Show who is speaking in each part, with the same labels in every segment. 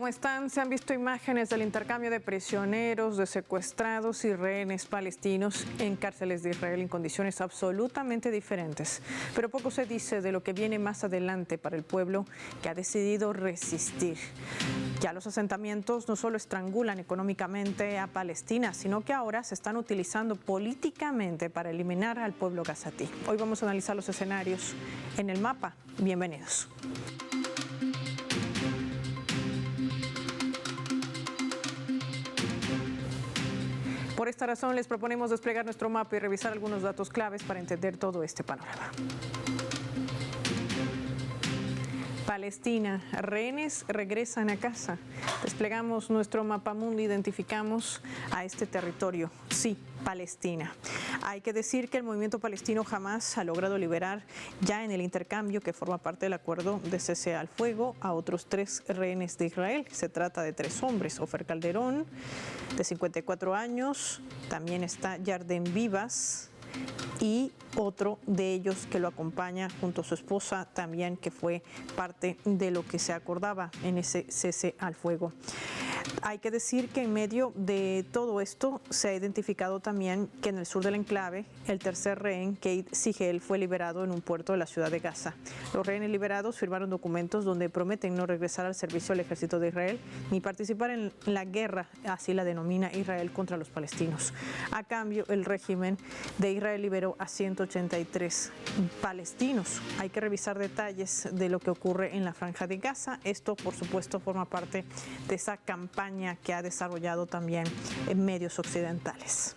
Speaker 1: ¿Cómo están? Se han visto imágenes del intercambio de prisioneros, de secuestrados y rehenes palestinos en cárceles de Israel en condiciones absolutamente diferentes. Pero poco se dice de lo que viene más adelante para el pueblo que ha decidido resistir. Ya los asentamientos no solo estrangulan económicamente a Palestina, sino que ahora se están utilizando políticamente para eliminar al pueblo gazatí. Hoy vamos a analizar los escenarios en el mapa. Bienvenidos. Por esta razón les proponemos desplegar nuestro mapa y revisar algunos datos claves para entender todo este panorama. Palestina, rehenes regresan a casa. Desplegamos nuestro mapamundi, identificamos a este territorio. Sí, Palestina. Hay que decir que el movimiento palestino Hamás ha logrado liberar ya en el intercambio que forma parte del acuerdo de cese al fuego a otros 3 rehenes de Israel. Se trata de 3 hombres, Ofer Calderón, de 54 años, también está Yarden Vivas y otro de ellos que lo acompaña junto a su esposa también, que fue parte de lo que se acordaba en ese cese al fuego. Hay que decir que en medio de todo esto se ha identificado también que en el sur del enclave el tercer rehén, Kate Sigel, fue liberado en un puerto de la ciudad de Gaza. Los rehenes liberados firmaron documentos donde prometen no regresar al servicio del ejército de Israel ni participar en la guerra, así la denomina Israel, contra los palestinos. A cambio, el régimen de Israel liberó a 183 palestinos. Hay que revisar detalles de lo que ocurre en la franja de Gaza. Esto, por supuesto, forma parte de esa campaña que ha desarrollado también en medios occidentales.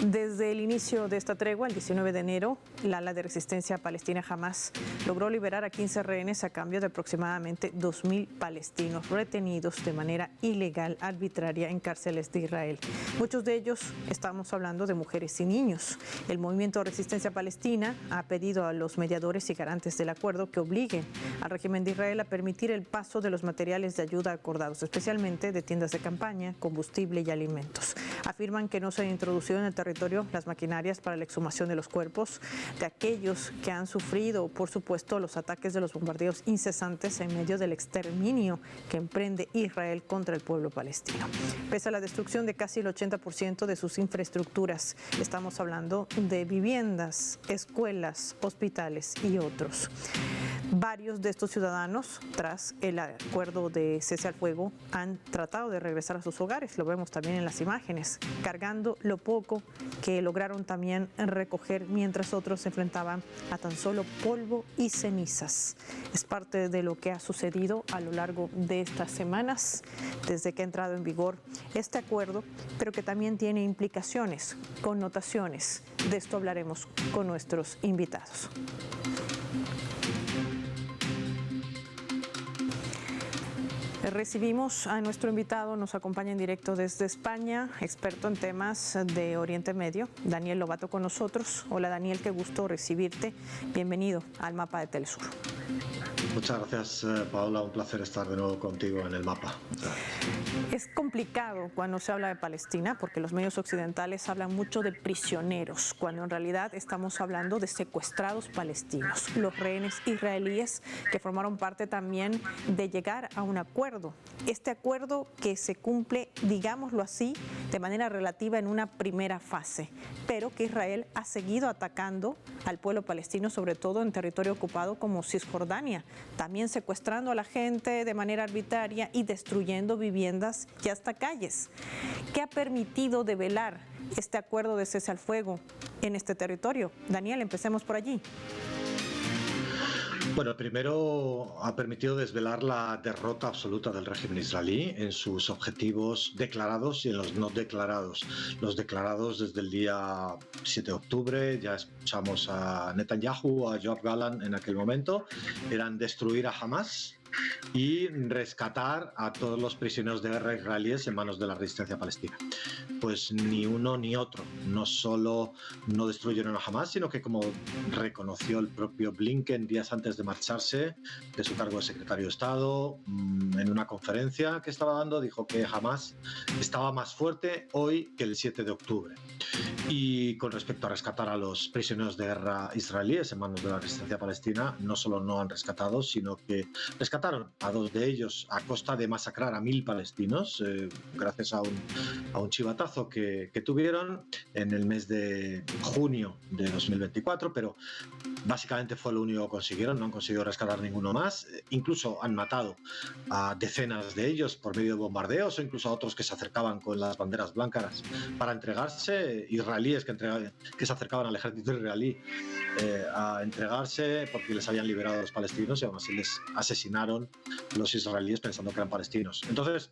Speaker 1: Desde el inicio de esta tregua, el 19 de enero, la ala de resistencia palestina Hamás logró liberar a 15 rehenes a cambio de aproximadamente 2.000 palestinos retenidos de manera ilegal, arbitraria en cárceles de Israel. Muchos de ellos, estamos hablando de mujeres y niños. El movimiento de resistencia palestina ha pedido a los mediadores y garantes del acuerdo que obliguen al régimen de Israel a permitir el paso de los materiales de ayuda acordados, especialmente de tiendas de campaña, combustible y alimentos. Afirman que no se han introducido en el territorio las maquinarias para la exhumación de los cuerpos de aquellos que han sufrido, por supuesto, los ataques de los bombardeos incesantes en medio del exterminio que emprende Israel contra el pueblo palestino. Pese a la destrucción de casi el 80% de sus infraestructuras, estamos hablando de viviendas, escuelas, hospitales y otros. Varios de estos ciudadanos, tras el acuerdo de cese al fuego, han tratado de regresar a sus hogares. Lo vemos también en las imágenes, cargando lo poco que lograron también recoger, mientras otros se enfrentaban a tan solo polvo y cenizas. Es parte de lo que ha sucedido a lo largo de estas semanas, desde que ha entrado en vigor este acuerdo, pero que también tiene implicaciones, connotaciones. De esto hablaremos con nuestros invitados. Recibimos a nuestro invitado, nos acompaña en directo desde España, experto en temas de Oriente Medio, Daniel Lobato con nosotros. Hola Daniel, qué gusto recibirte. Bienvenido al Mapa de Telesur.
Speaker 2: Muchas gracias, Paola, un placer estar de nuevo contigo en el mapa.
Speaker 1: Es complicado cuando se habla de Palestina porque los medios occidentales hablan mucho de prisioneros, cuando en realidad estamos hablando de secuestrados palestinos, los rehenes israelíes que formaron parte también de llegar a un acuerdo. Este acuerdo que se cumple, digámoslo así, de manera relativa en una primera fase, pero que Israel ha seguido atacando al pueblo palestino, sobre todo en territorio ocupado como Cisjordania, también secuestrando a la gente de manera arbitraria y destruyendo viviendas y hasta calles. ¿Qué ha permitido develar este acuerdo de cese al fuego en este territorio? Daniel, empecemos por allí.
Speaker 2: Bueno, primero ha permitido desvelar la derrota absoluta del régimen israelí en sus objetivos declarados y en los no declarados. Los declarados desde el día 7 de octubre, ya escuchamos a Netanyahu, a Yoav Gallant en aquel momento, eran destruir a Hamás y rescatar a todos los prisioneros de guerra israelíes en manos de la resistencia palestina. Pues ni uno ni otro. No solo no destruyeron a Hamás, sino que, como reconoció el propio Blinken días antes de marcharse de su cargo de secretario de Estado, en una conferencia que estaba dando, dijo que Hamás estaba más fuerte hoy que el 7 de octubre. Y con respecto a rescatar a los prisioneros de guerra israelíes en manos de la resistencia palestina, no solo no han rescatado, sino que rescataron mataron a 2 de ellos a costa de masacrar a 1.000 palestinos, gracias a un chivatazo que tuvieron en el mes de junio de 2024, pero básicamente fue lo único que consiguieron, no han conseguido rescatar ninguno más. Incluso han matado a decenas de ellos por medio de bombardeos, o incluso a otros que se acercaban con las banderas blancas para entregarse, israelíes que se acercaban al ejército israelí a entregarse porque les habían liberado a los palestinos, y aún así les asesinaron los israelíes pensando que eran palestinos. Entonces,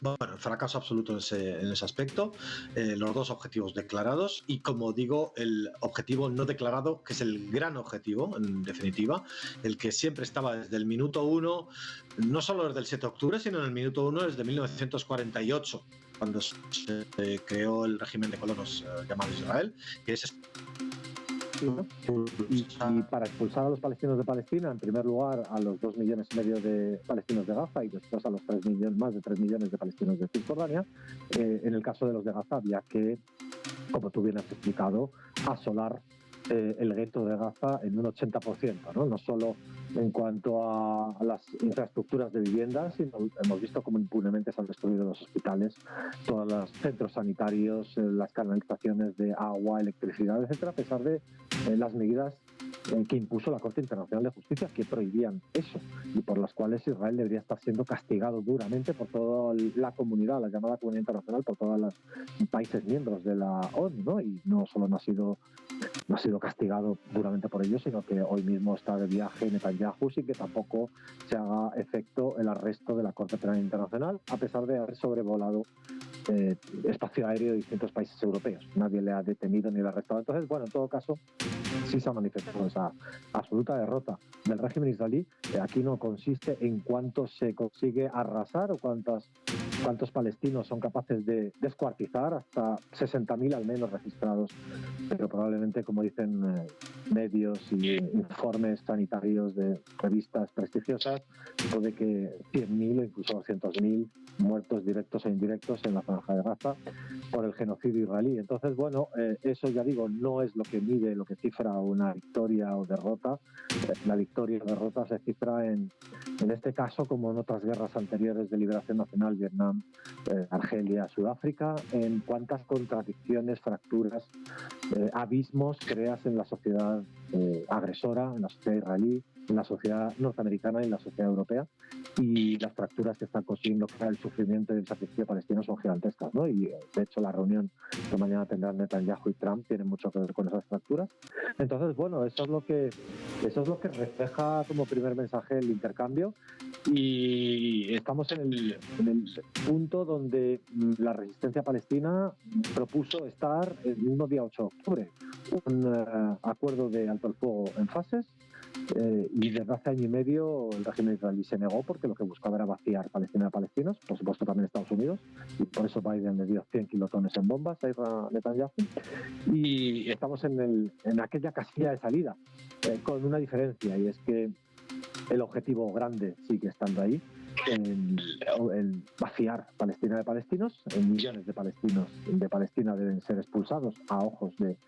Speaker 2: bueno, fracaso absoluto en ese aspecto. Los 2 objetivos declarados y, como digo, el objetivo no declarado, que es el gran objetivo, en definitiva, el que siempre estaba desde el minuto 1, no solo desde el 7 de octubre, sino en el minuto 1 desde 1948, cuando se creó el régimen de colonos llamado Israel, que es...
Speaker 3: Y para expulsar a los palestinos de Palestina, en primer lugar a los 2,5 millones de palestinos de Gaza y después a los más de 3 millones de palestinos de Cisjordania, en el caso de los de Gaza había que, como tú bien has explicado, asolar el gueto de Gaza en un 80%, ¿no? No solo en cuanto a las infraestructuras de viviendas, sino hemos visto cómo impunemente se han destruido los hospitales, todos los centros sanitarios, las canalizaciones de agua, electricidad, etcétera, a pesar de las medidas que impuso la Corte Internacional de Justicia, que prohibían eso y por las cuales Israel debería estar siendo castigado duramente por toda la comunidad, la llamada comunidad internacional, por todos los países miembros de la ONU, ¿no? Y no solo no ha sido castigado duramente por ello, sino que hoy mismo está de viaje Netanyahu sin que tampoco se haga efecto el arresto de la Corte Penal Internacional, a pesar de haber sobrevolado espacio aéreo de distintos países europeos. Nadie le ha detenido ni le ha arrestado. Entonces, bueno, en todo caso, sí se ha manifestado esa absoluta derrota del régimen israelí. Aquí no consiste en cuánto se consigue arrasar o cuántos palestinos son capaces de descuartizar, hasta 60.000 al menos registrados, pero probablemente, como dicen medios y informes sanitarios de revistas prestigiosas, puede que 100.000 o incluso 200.000 muertos directos e indirectos en la franja de Gaza por el genocidio israelí. Entonces, bueno, eso ya digo, no es lo que mide, lo que cifra una victoria o derrota. La victoria o derrota se cifra en este caso, como en otras guerras anteriores de liberación nacional, Vietnam, Argelia, Sudáfrica, en cuántas contradicciones, fracturas, abismos creas en la sociedad agresora, en la sociedad israelí, en la sociedad norteamericana y en la sociedad europea, y las fracturas que están consiguiendo crear el sufrimiento y el sacrificio palestino son gigantescas, ¿no? Y de hecho la reunión que mañana tendrán Netanyahu y Trump tiene mucho que ver con esas fracturas. Entonces, bueno, eso es lo que refleja como primer mensaje el intercambio, y estamos en el punto donde la resistencia palestina propuso estar el mismo día 8 de octubre, un acuerdo de alto el fuego en fases, y desde hace año y medio el régimen israelí se negó, porque lo que buscaba era vaciar Palestina de palestinos, por supuesto también Estados Unidos, y por eso Biden le dio 100 kilotones en bombas a Netanyahu, y estamos en aquella casilla de salida, con una diferencia, y es que el objetivo grande sigue estando ahí, el vaciar Palestina de palestinos. Millones de palestinos de Palestina deben ser expulsados a ojos de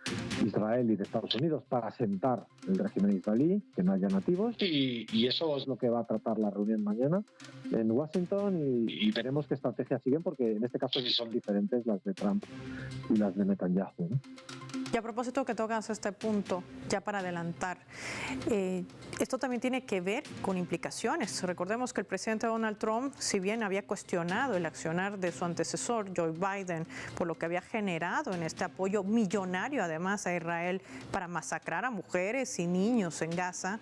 Speaker 3: Israel y de Estados Unidos para asentar el régimen israelí, que no haya nativos, y eso es lo que va a tratar la reunión mañana en Washington, y veremos qué estrategias siguen, porque en este caso sí son diferentes las de Trump y las de Netanyahu, ¿no?
Speaker 1: Y a propósito que tocas este punto, ya para adelantar, esto también tiene que ver con implicaciones. Recordemos que el presidente Donald Trump, si bien había cuestionado el accionar de su antecesor, Joe Biden, por lo que había generado en este apoyo millonario además a Israel para masacrar a mujeres y niños en Gaza,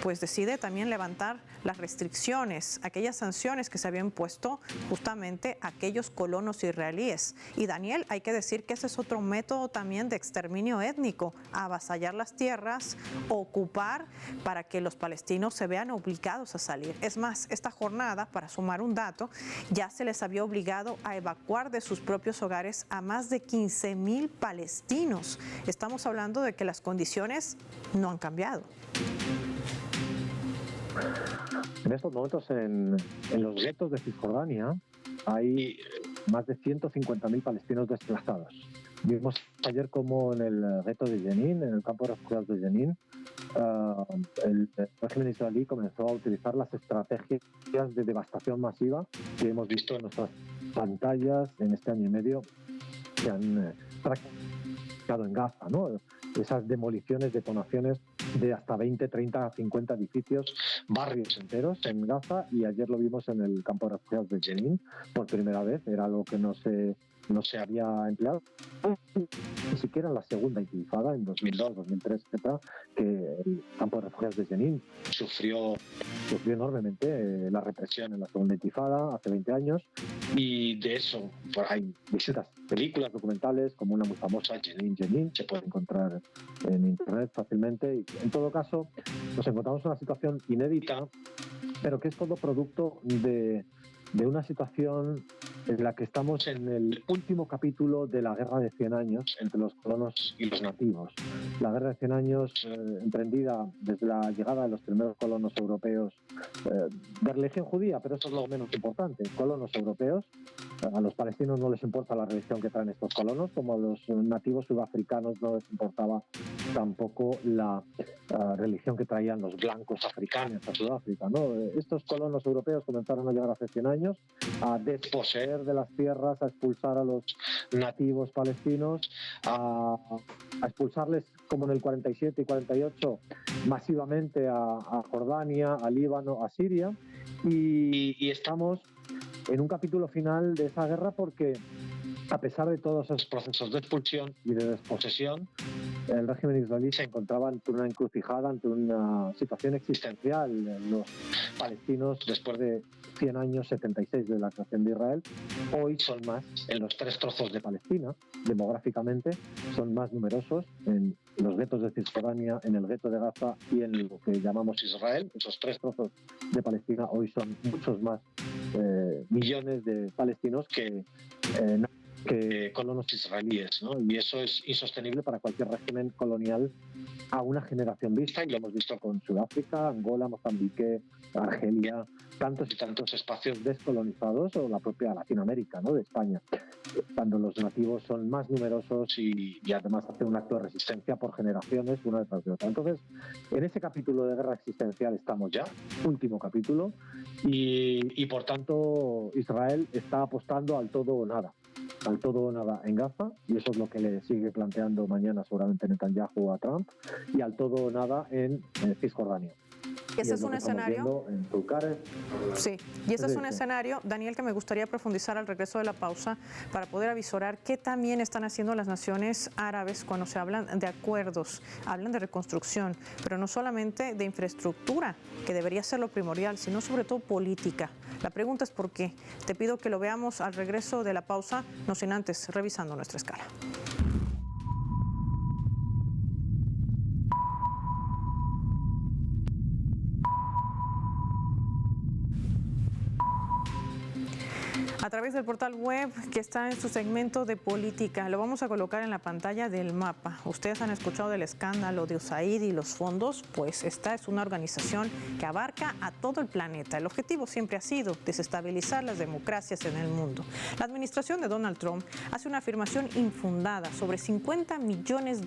Speaker 1: pues decide también levantar las restricciones, aquellas sanciones que se habían puesto justamente a aquellos colonos israelíes. Y Daniel, hay que decir que ese es otro método también de exterminio étnico, avasallar las tierras, ocupar para que los palestinos se vean obligados a salir. Es más, esta jornada, para sumar un dato, ya se les había obligado a evacuar de sus propios hogares a más de 15.000 palestinos. Estamos hablando de que las condiciones no han cambiado.
Speaker 3: En estos momentos en los guetos de Cisjordania hay más de 150.000 palestinos desplazados. Vimos ayer como en el gueto de Jenin, en el campo de refugiados de Jenin, el régimen israelí comenzó a utilizar las estrategias de devastación masiva que hemos visto en nuestras pantallas en este año y medio que han practicado en Gaza, ¿no? Esas demoliciones, detonaciones de hasta 20, 30, 50 edificios, barrios enteros en Gaza, y ayer lo vimos en el campo de refugiados de Jenin por primera vez. Era algo que no se había empleado ni siquiera en la segunda intifada en 2002, 2003, etcétera, que el campo de refugiados de Jenin sufrió enormemente la represión en la segunda intifada hace 20 años, y de eso hay distintas películas documentales, como una muy famosa, Jenin, se puede encontrar en internet fácilmente. Y en todo caso, nos encontramos en una situación inédita, pero que es todo producto de una situación en la que estamos en el último capítulo de la Guerra de 100 años entre los colonos y los nativos. La Guerra de 100 años, emprendida desde la llegada de los primeros colonos europeos de religión judía, pero eso es lo menos importante, colonos europeos. A los palestinos no les importa la religión que traen estos colonos, como a los nativos sudafricanos no les importaba tampoco la religión que traían los blancos africanos a Sudáfrica, ¿no? Estos colonos europeos comenzaron a llegar hace 100 años a desposeer de las tierras, a expulsar a los nativos palestinos, a expulsarles, como en el 47 y 48, masivamente a Jordania, a Líbano, a Siria, y estamos en un capítulo final de esa guerra porque, a pesar de todos esos procesos de expulsión y de desposesión, el régimen israelí se encontraba ante una encrucijada, ante una situación existencial. Los palestinos, después de 100 años, 76 de la creación de Israel, hoy son más en los 3 trozos de Palestina, demográficamente, son más numerosos en los guetos de Cisjordania, en el gueto de Gaza y en lo que llamamos Israel. Esos 3 trozos de Palestina hoy son muchos más millones de palestinos que colonos israelíes, ¿no? Y eso es insostenible para cualquier régimen colonial a una generación vista, y lo hemos visto con Sudáfrica, Angola, Mozambique, Argelia, tantos y tantos espacios descolonizados, o la propia Latinoamérica, ¿no?, de España, cuando los nativos son más numerosos y además hacen un acto de resistencia por generaciones una detrás de otra. Entonces, en ese capítulo de guerra existencial estamos ya, último capítulo, y por tanto Israel está apostando al todo o nada en Gaza, y eso es lo que le sigue planteando mañana seguramente Netanyahu a Trump, y al todo o nada en Cisjordania.
Speaker 1: Ese es un escenario. Sí, y ese es un escenario, Daniel, que me gustaría profundizar al regreso de la pausa para poder avisorar qué también están haciendo las naciones árabes cuando se hablan de acuerdos, hablan de reconstrucción, pero no solamente de infraestructura, que debería ser lo primordial, sino sobre todo política. La pregunta es por qué. Te pido que lo veamos al regreso de la pausa, no sin antes revisando nuestra escala. A través del portal web que está en su segmento de política. Lo vamos a colocar en la pantalla del mapa. Ustedes han escuchado del escándalo de USAID y los fondos, pues esta es una organización que abarca a todo el planeta. El objetivo siempre ha sido desestabilizar las democracias en el mundo. La administración de Donald Trump hace una afirmación infundada sobre $50 millones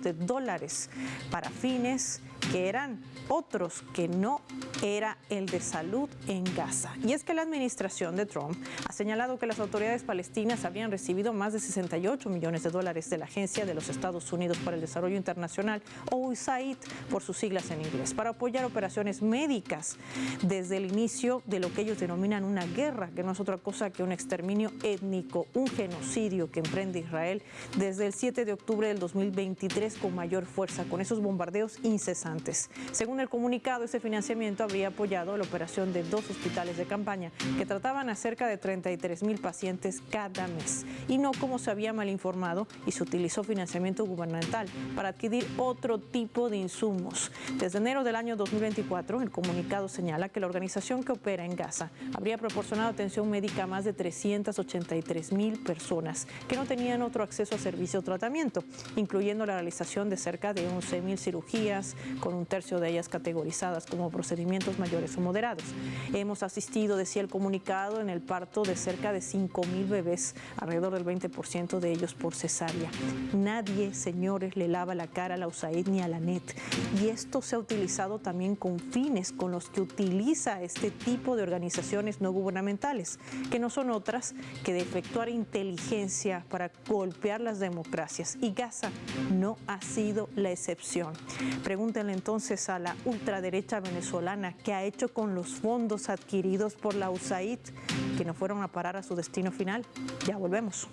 Speaker 1: para fines que eran otros, que no era el de salud en Gaza. Y es que la administración de Trump ha señalado que las autoridades palestinas habrían recibido más de $68 millones de la Agencia de los Estados Unidos para el Desarrollo Internacional, o USAID por sus siglas en inglés, para apoyar operaciones médicas desde el inicio de lo que ellos denominan una guerra, que no es otra cosa que un exterminio étnico, un genocidio que emprende Israel desde el 7 de octubre del 2023 con mayor fuerza, con esos bombardeos incesantes. Según el comunicado, ese financiamiento habría apoyado la operación de 2 hospitales de campaña que trataban a cerca de 33,000 pacientes cada mes, y no como se había mal informado, y se utilizó financiamiento gubernamental para adquirir otro tipo de insumos. Desde enero del año 2024, el comunicado señala que la organización que opera en Gaza habría proporcionado atención médica a más de 383,000 personas que no tenían otro acceso a servicio o tratamiento, incluyendo la realización de cerca de 11,000 cirugías, con un tercio de ellas categorizadas como procedimientos mayores o moderados. Hemos asistido, decía el comunicado, en el parto de cerca de 5.000 bebés, alrededor del 20% de ellos por cesárea. Nadie, señores, le lava la cara a la USAID ni a la ANET. Y esto se ha utilizado también con fines con los que utiliza este tipo de organizaciones no gubernamentales, que no son otras que de efectuar inteligencia para golpear las democracias. Y Gaza no ha sido la excepción. Pregúntenle entonces a la ultraderecha venezolana qué ha hecho con los fondos adquiridos por la USAID, que no fueron a parar a su destino final. Ya volvemos.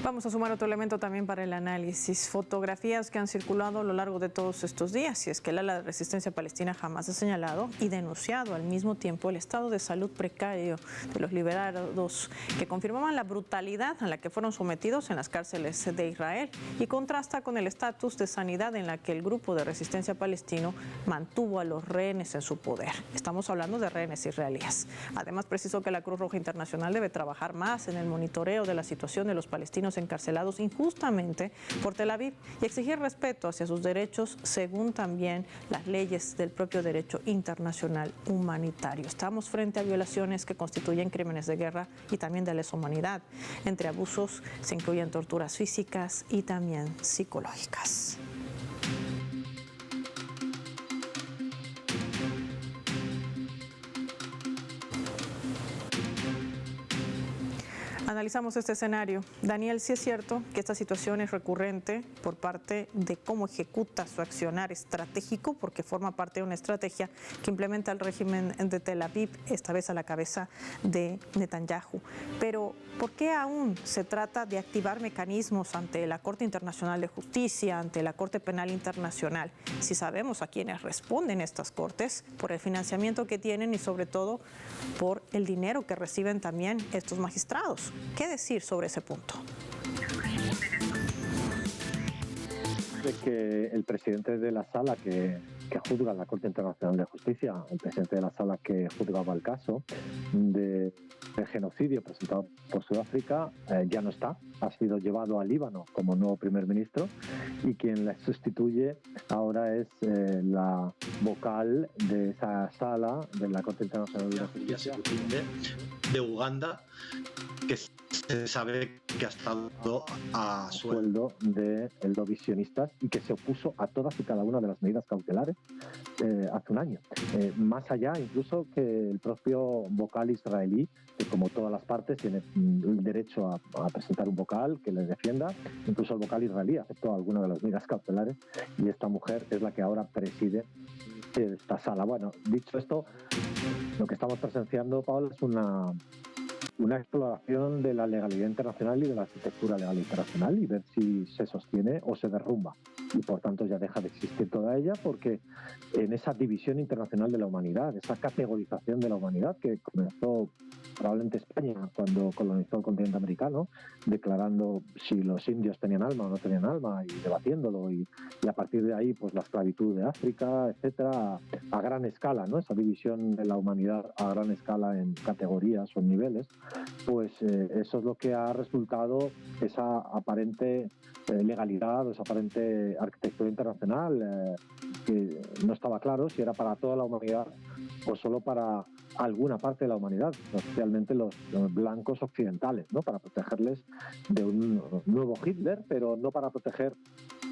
Speaker 1: Vamos a sumar otro elemento también para el análisis. Fotografías que han circulado a lo largo de todos estos días. Y es que el ala de resistencia palestina jamás ha señalado y denunciado al mismo tiempo el estado de salud precario de los liberados, que confirmaban la brutalidad a la que fueron sometidos en las cárceles de Israel, y contrasta con el estatus de sanidad en la que el grupo de resistencia palestino mantuvo a los rehenes en su poder. Estamos hablando de rehenes israelíes. Además, precisó que la Cruz Roja Internacional debe trabajar más en el monitoreo de la situación de los palestinos encarcelados injustamente por Tel Aviv y exigir respeto hacia sus derechos según también las leyes del propio derecho internacional humanitario. Estamos frente a violaciones que constituyen crímenes de guerra y también de lesa humanidad. Entre abusos se incluyen torturas físicas y también psicológicas. Analizamos este escenario. Daniel, sí es cierto que esta situación es recurrente por parte de cómo ejecuta su accionar estratégico, porque forma parte de una estrategia que implementa el régimen de Tel Aviv, esta vez a la cabeza de Netanyahu. Pero, ¿por qué aún se trata de activar mecanismos ante la Corte Internacional de Justicia, ante la Corte Penal Internacional, si sabemos a quiénes responden estas cortes, por el financiamiento que tienen y sobre todo por el dinero que reciben también estos magistrados? ¿Qué decir sobre ese punto?
Speaker 3: De que el presidente de la sala que juzga la Corte Internacional de Justicia, el presidente de la sala que juzgaba el caso de genocidio presentado por Sudáfrica, ya no está, ha sido llevado a Líbano como nuevo primer ministro, y quien la sustituye ahora es la vocal de esa sala de la Corte Internacional de Justicia
Speaker 2: de Uganda, que se sabe que ha estado a
Speaker 3: sueldo de eldovisionistas y que se opuso a todas y cada una de las medidas cautelares hace un año. Más allá incluso que el propio vocal israelí, que como todas las partes tiene el derecho a presentar un vocal que les defienda. Incluso el vocal israelí aceptó algunas de las medidas cautelares y esta mujer es la que ahora preside esta sala. Bueno, dicho esto, lo que estamos presenciando, Paola, es una exploración de la legalidad internacional y de la arquitectura legal internacional, y ver si se sostiene o se derrumba. Y por tanto ya deja de existir toda ella, porque en esa división internacional de la humanidad, esa categorización de la humanidad que comenzó probablemente España cuando colonizó el continente americano, declarando si los indios tenían alma o no tenían alma y debatiéndolo, y a partir de ahí pues la esclavitud de África, etcétera, a gran escala, ¿no? Esa división de la humanidad a gran escala en categorías o en niveles, pues eso es lo que ha resultado esa aparente legalidad, esa aparente arquitectura internacional que no estaba claro si era para toda la humanidad o solo para alguna parte de la humanidad, especialmente los blancos occidentales, ¿no? Para protegerles de un nuevo Hitler, pero no para proteger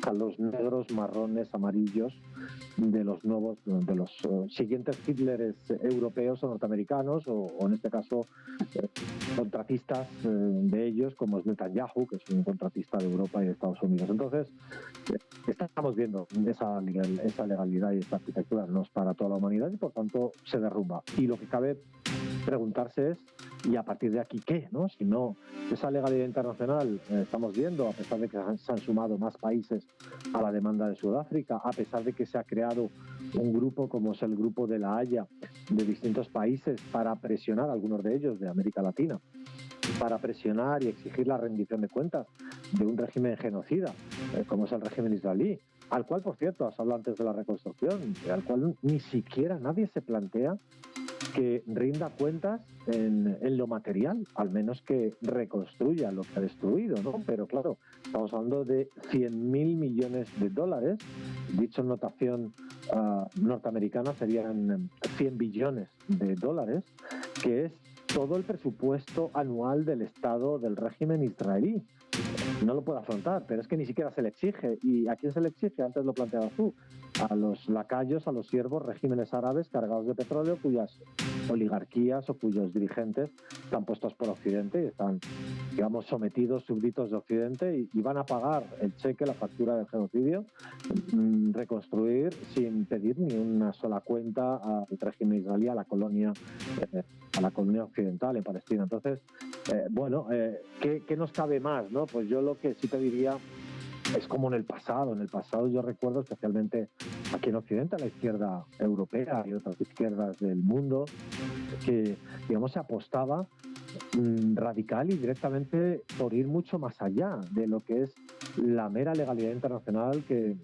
Speaker 3: a los negros, marrones, amarillos de los siguientes Hitlers europeos o norteamericanos, o en este caso contratistas de ellos, como es Netanyahu, que es un contratista de Europa y de Estados Unidos. Entonces, estamos viendo esa legalidad y esta arquitectura no es para toda la humanidad y por tanto se derrumba. Y lo que cabe preguntarse es, ¿y a partir de aquí qué? ¿No? Si no, esa legalidad internacional, estamos viendo, a pesar de que se han sumado más países a la demanda de Sudáfrica, a pesar de que se ha creado un grupo como es el Grupo de la Haya de distintos países para presionar, algunos de ellos de América Latina, para presionar y exigir la rendición de cuentas de un régimen genocida, como es el régimen israelí, al cual, por cierto, has hablado antes de la reconstrucción, al cual ni siquiera nadie se plantea que rinda cuentas en lo material, al menos que reconstruya lo que ha destruido, ¿no? Pero claro, estamos hablando de 100.000 millones de dólares, dicho en notación norteamericana serían 100 billones de dólares, que es todo el presupuesto anual del Estado del régimen israelí. No lo puede afrontar, pero es que ni siquiera se le exige. ¿Y a quién se le exige? Antes lo planteabas tú. A los lacayos, a los siervos, regímenes árabes cargados de petróleo, cuyas oligarquías o cuyos dirigentes están puestos por Occidente y están, digamos, sometidos, súbditos de Occidente y van a pagar el cheque, la factura del genocidio, reconstruir sin pedir ni una sola cuenta al régimen israelí, a la colonia occidental en Palestina. Entonces, ¿qué nos cabe más, ¿no? Pues yo lo que sí te diría es como en el pasado. En el pasado yo recuerdo, especialmente aquí en Occidente, a la izquierda europea y otras izquierdas del mundo, que, digamos, se apostaba radical y directamente por ir mucho más allá de lo que es la mera legalidad internacional que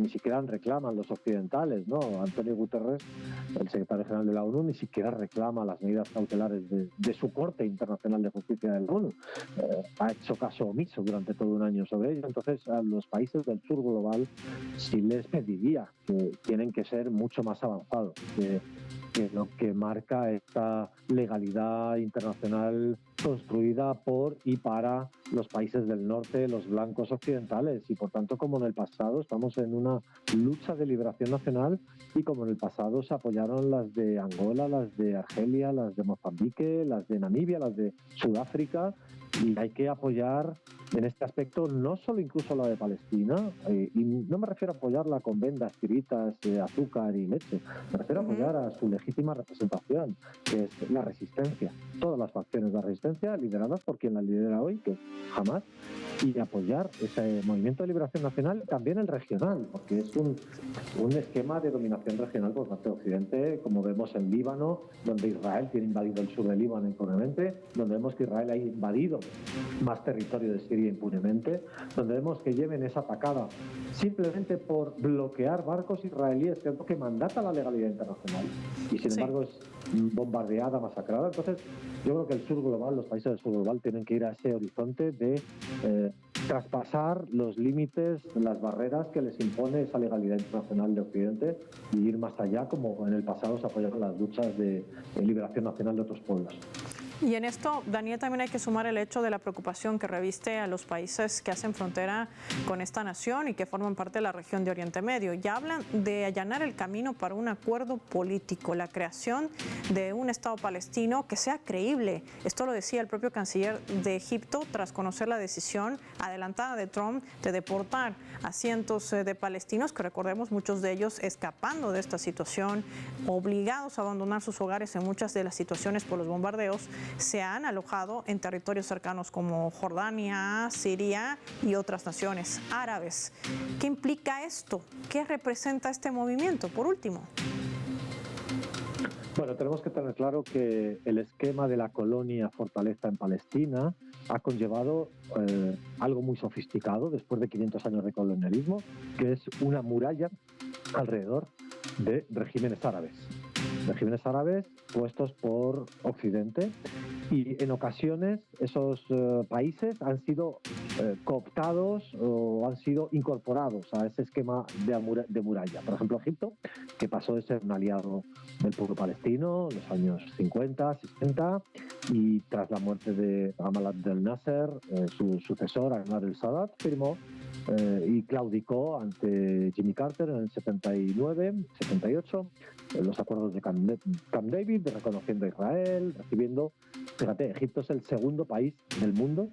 Speaker 3: ni siquiera reclaman los occidentales, ¿no? Antonio Guterres, el secretario general de la ONU, ni siquiera reclama las medidas cautelares de su Corte Internacional de Justicia de la ONU. Ha hecho caso omiso durante todo un año sobre ello. Entonces, a los países del sur global sí les pediría que tienen que ser mucho más avanzados, que lo que marca esta legalidad internacional construida por y para los países del norte, los blancos occidentales, y por tanto, como en el pasado, estamos en una lucha de liberación nacional, y como en el pasado se apoyaron las de Angola, las de Argelia, las de Mozambique, las de Namibia, las de Sudáfrica, y hay que apoyar en este aspecto no solo incluso la de Palestina, y no me refiero a apoyarla con vendas, tiritas, azúcar y leche, me refiero a apoyar a su legítima representación, que es la resistencia, todas las facciones de la resistencia lideradas por quien la lidera hoy, que es Hamás, y apoyar ese movimiento de liberación nacional, también el regional, porque es un esquema de dominación regional por parte de Occidente, como vemos en Líbano, donde Israel tiene invadido el sur de Líbano impunemente, donde vemos que Israel ha invadido más territorio de Siria impunemente, donde vemos que Yemen es atacada simplemente por bloquear barcos israelíes, que es lo que mandata la legalidad internacional, y sin embargo es bombardeada, masacrada. Entonces, yo creo que el sur global, los países del sur global tienen que ir a ese horizonte de traspasar los límites, las barreras que les impone esa legalidad internacional de Occidente y ir más allá, como en el pasado se apoyaron las luchas de liberación nacional de otros pueblos.
Speaker 1: Y en esto, Daniel, también hay que sumar el hecho de la preocupación que reviste a los países que hacen frontera con esta nación y que forman parte de la región de Oriente Medio. Ya hablan de allanar el camino para un acuerdo político, la creación de un Estado palestino que sea creíble. Esto lo decía el propio canciller de Egipto tras conocer la decisión adelantada de Trump de deportar a cientos de palestinos, que recordemos muchos de ellos escapando de esta situación, obligados a abandonar sus hogares en muchas de las situaciones por los bombardeos, se han alojado en territorios cercanos como Jordania, Siria y otras naciones árabes. ¿Qué implica esto? ¿Qué representa este movimiento? Por último.
Speaker 3: Bueno, tenemos que tener claro que el esquema de la colonia fortaleza en Palestina ha conllevado algo muy sofisticado después de 500 años de colonialismo, que es una muralla alrededor de regímenes árabes puestos por Occidente, y en ocasiones esos países han sido cooptados o han sido incorporados a ese esquema de muralla. Por ejemplo, Egipto, que pasó de ser un aliado del pueblo palestino en los años 50, 60, y tras la muerte de Gamal Abdel Nasser, su sucesor, Anwar el-Sadat, firmó y claudicó ante Jimmy Carter en el 79, 78, los acuerdos de Camp David, reconociendo a Israel, recibiendo, fíjate, Egipto es el segundo país del mundo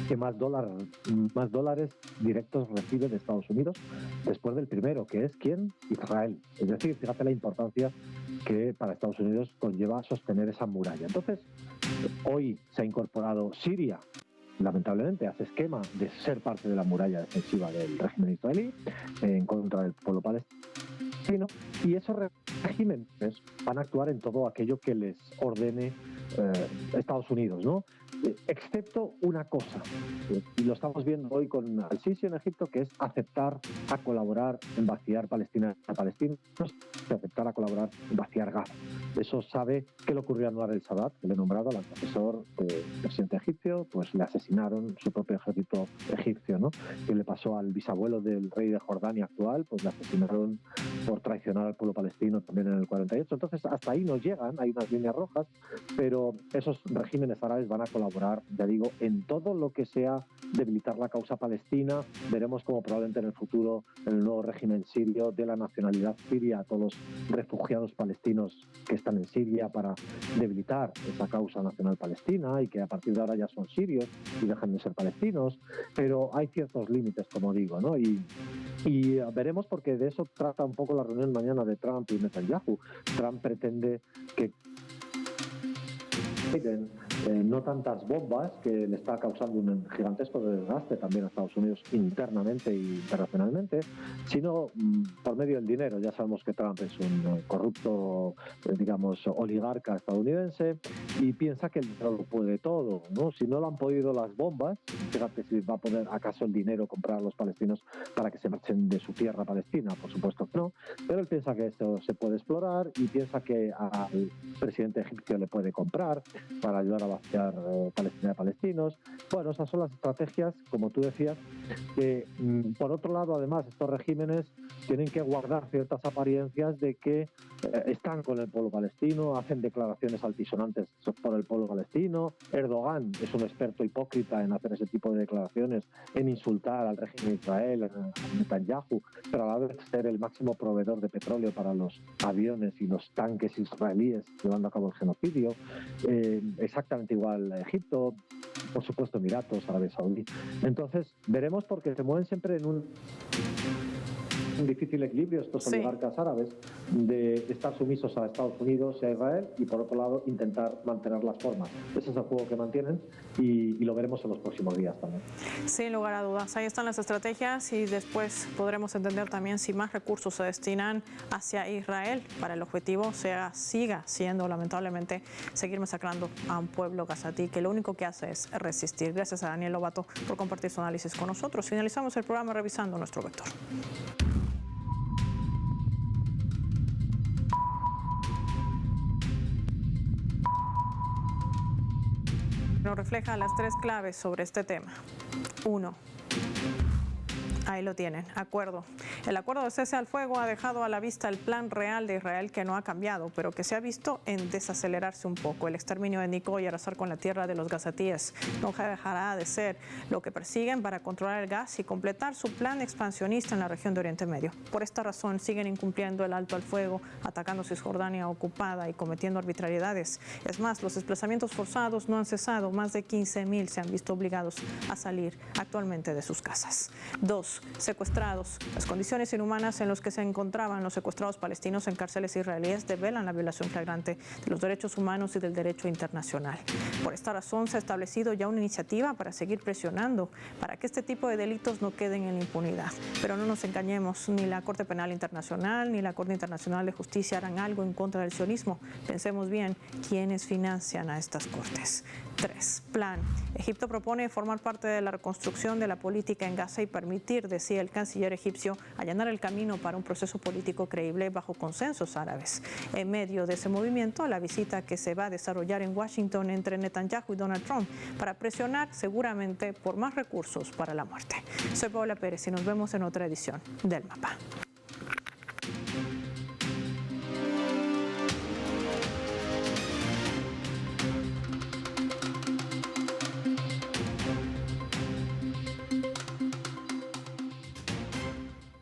Speaker 3: que más dólares directos recibe de Estados Unidos, después del primero, que es ¿quién? Israel. Es decir, fíjate la importancia que para Estados Unidos conlleva sostener esa muralla. Entonces, hoy se ha incorporado Siria, lamentablemente, a ese esquema de ser parte de la muralla defensiva del régimen israelí en contra del pueblo palestino, y esos regímenes van a actuar en todo aquello que les ordene Estados Unidos, ¿no? Excepto una cosa, y lo estamos viendo hoy con Al-Sisi en Egipto, que es aceptar a colaborar en vaciar Palestina a palestinos, aceptar a colaborar en vaciar Gaza. Eso sabe qué le ocurrió a Anwar el-Sadat, que le he nombrado al antecesor del presidente egipcio, pues le asesinaron su propio ejército egipcio, ¿no? ¿Qué le pasó al bisabuelo del rey de Jordania actual? Pues le asesinaron por traicionar al pueblo palestino también en el 48. Entonces, hasta ahí no llegan, hay unas líneas rojas, pero esos regímenes árabes van a colaborar, ya digo, en todo lo que sea debilitar la causa palestina. Veremos cómo probablemente en el futuro el nuevo régimen sirio de la nacionalidad siria a todos los refugiados palestinos que están en Siria para debilitar esa causa nacional palestina y que a partir de ahora ya son sirios y dejan de ser palestinos, pero hay ciertos límites, como digo, ¿no? Y veremos, porque de eso trata un poco la reunión mañana de Trump y Netanyahu. Trump pretende que no tantas bombas, que le está causando un gigantesco desgaste también a Estados Unidos internamente e internacionalmente, sino por medio del dinero. Ya sabemos que Trump es un corrupto, digamos, oligarca estadounidense, y piensa que el dinero lo puede todo, ¿no? Si no lo han podido las bombas, fíjate si va a poder acaso el dinero comprar a los palestinos para que se marchen de su tierra palestina. Por supuesto que no, pero él piensa que esto se puede explorar y piensa que al presidente egipcio le puede comprar para ayudar a vaciar Palestina de palestinos. Bueno, esas son las estrategias, como tú decías, que por otro lado, además, estos regímenes tienen que guardar ciertas apariencias de que están con el pueblo palestino, hacen declaraciones altisonantes por el pueblo palestino. Erdogan es un experto hipócrita en hacer ese tipo de declaraciones, en insultar al régimen de Israel, a Netanyahu, pero a la vez ser el máximo proveedor de petróleo para los aviones y los tanques israelíes llevando a cabo el genocidio. Exactamente igual Egipto, por supuesto Emiratos, Arabia Saudí. Entonces veremos, porque se mueven siempre en un difícil equilibrio estos oligarcas árabes, de estar sumisos a Estados Unidos y a Israel, y por otro lado intentar mantener las formas. Ese es el juego que mantienen, y lo veremos en los próximos días también.
Speaker 1: Sin lugar a dudas, ahí están las estrategias, y después podremos entender también si más recursos se destinan hacia Israel para el objetivo siga siendo, lamentablemente, seguir masacrando a un pueblo gazatí que lo único que hace es resistir. Gracias a Daniel Lobato por compartir su análisis con nosotros. Finalizamos el programa revisando nuestro vector. Nos refleja las tres claves sobre este tema. 1. Ahí lo tienen, acuerdo. El acuerdo de cese al fuego ha dejado a la vista el plan real de Israel, que no ha cambiado, pero que se ha visto en desacelerarse un poco. El exterminio étnico y arrasar con la tierra de los gazatíes no dejará de ser lo que persiguen para controlar el gas y completar su plan expansionista en la región de Oriente Medio. Por esta razón siguen incumpliendo el alto al fuego, atacando Cisjordania ocupada y cometiendo arbitrariedades. Es más, los desplazamientos forzados no han cesado. Más de 15,000 se han visto obligados a salir actualmente de sus casas. 2. Secuestrados. Las condiciones inhumanas en las que se encontraban los secuestrados palestinos en cárceles israelíes develan la violación flagrante de los derechos humanos y del derecho internacional. Por esta razón se ha establecido ya una iniciativa para seguir presionando para que este tipo de delitos no queden en la impunidad. Pero no nos engañemos, ni la Corte Penal Internacional ni la Corte Internacional de Justicia harán algo en contra del sionismo. Pensemos bien quiénes financian a estas cortes. 3. Plan. Egipto propone formar parte de la reconstrucción de la política en Gaza y permitir, decía el canciller egipcio, allanar el camino para un proceso político creíble bajo consensos árabes. En medio de ese movimiento, la visita que se va a desarrollar en Washington entre Netanyahu y Donald Trump para presionar seguramente por más recursos para la muerte. Soy Paola Pérez y nos vemos en otra edición del Mapa.